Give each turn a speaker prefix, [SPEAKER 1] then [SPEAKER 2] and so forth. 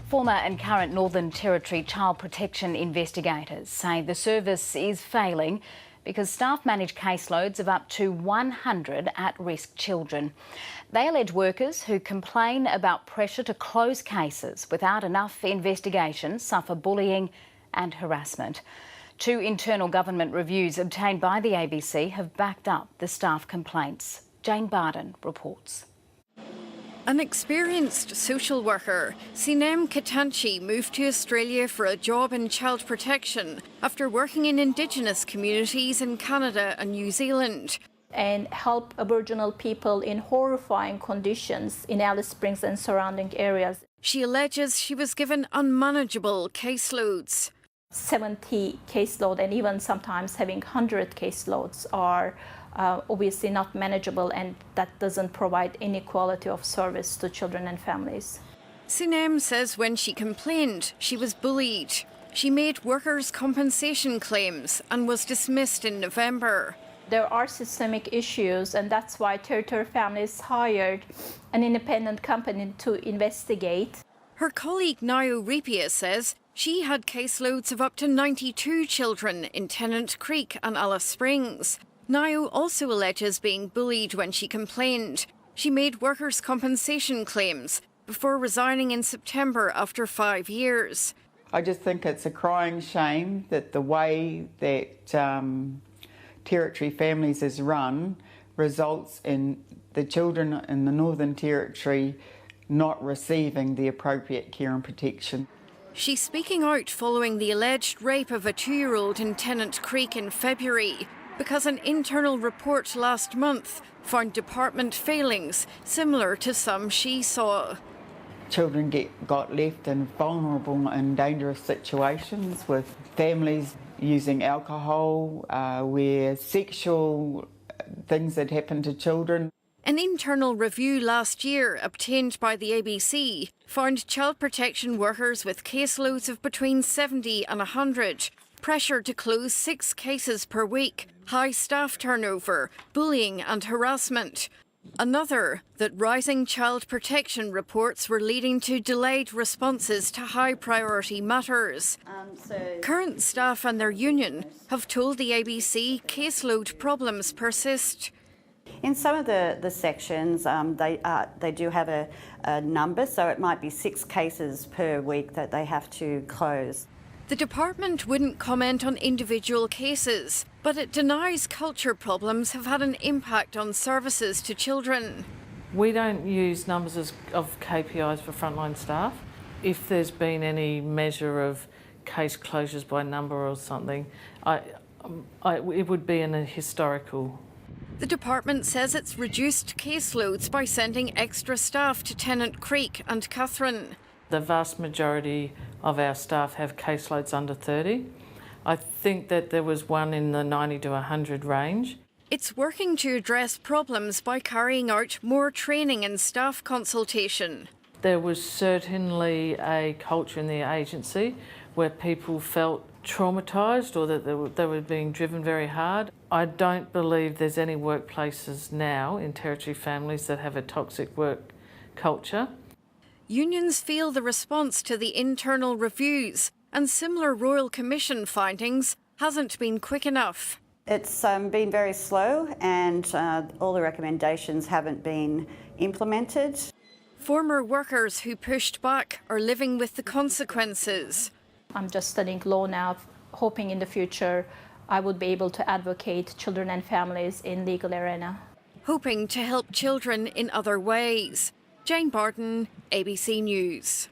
[SPEAKER 1] Former and current Northern Territory child protection investigators say the service is failing because staff manage caseloads of up to 100 at-risk children. They allege workers who complain about pressure to close cases without enough investigation suffer bullying and harassment. 2 internal government reviews obtained by the ABC have backed up the staff complaints. Jane Bardon reports.
[SPEAKER 2] An experienced social worker, Sinem Katanchi, moved to Australia for a job in child protection after working in Indigenous communities in Canada and New Zealand.
[SPEAKER 3] And help Aboriginal people in horrifying conditions in Alice Springs and surrounding areas.
[SPEAKER 2] She alleges she was given unmanageable caseloads.
[SPEAKER 3] 70 caseload and even sometimes having 100 caseloads are obviously not manageable, and that doesn't provide any quality of service to children and families.
[SPEAKER 2] Sinem says when she complained, she was bullied. She made workers' compensation claims and was dismissed in November.
[SPEAKER 3] There are systemic issues, and that's why Territory Families hired an independent company to investigate.
[SPEAKER 2] Her colleague Nayo Ripia says she had caseloads of up to 92 children in Tennant Creek and Alice Springs. Nayo also alleges being bullied when she complained. She made workers' compensation claims before resigning in September after 5 years.
[SPEAKER 4] I just think it's a crying shame that the way that Territory Families is run results in the children in the Northern Territory not receiving the appropriate care and protection.
[SPEAKER 2] She's speaking out following the alleged rape of a 2-year-old in Tennant Creek in February, because an internal report last month found department failings similar to some she saw.
[SPEAKER 4] Children got left in vulnerable and dangerous situations with families using alcohol, where sexual things had happened to children.
[SPEAKER 2] An internal review last year obtained by the ABC found child protection workers with caseloads of between 70 and 100, pressure to close 6 cases per week, high staff turnover, bullying and harassment. Another, that rising child protection reports were leading to delayed responses to high priority matters. Current staff and their union have told the ABC caseload problems persist.
[SPEAKER 5] In some of the sections, they do have a number, so it might be 6 cases per week that they have to close.
[SPEAKER 2] The department wouldn't comment on individual cases, but it denies culture problems have had an impact on services to children.
[SPEAKER 6] We don't use numbers of KPIs for frontline staff. If there's been any measure of case closures by number or something, it would be in a historical.
[SPEAKER 2] The department says it's reduced caseloads by sending extra staff to Tennant Creek and Catherine.
[SPEAKER 6] The vast majority of our staff have caseloads under 30. I think that there was one in the 90 to 100 range.
[SPEAKER 2] It's working to address problems by carrying out more training and staff consultation.
[SPEAKER 6] There was certainly a culture in the agency where people felt traumatised or that they were being driven very hard. I don't believe there's any workplaces now in Territory Families that have a toxic work culture.
[SPEAKER 2] Unions feel the response to the internal reviews and similar Royal Commission findings hasn't been quick enough.
[SPEAKER 5] It's been very slow, and all the recommendations haven't been implemented.
[SPEAKER 2] Former workers who pushed back are living with the consequences.
[SPEAKER 3] I'm just studying law now, hoping in the future I would be able to advocate children and families in legal arena.
[SPEAKER 2] Hoping to help children in other ways. Jane Bardon, ABC News.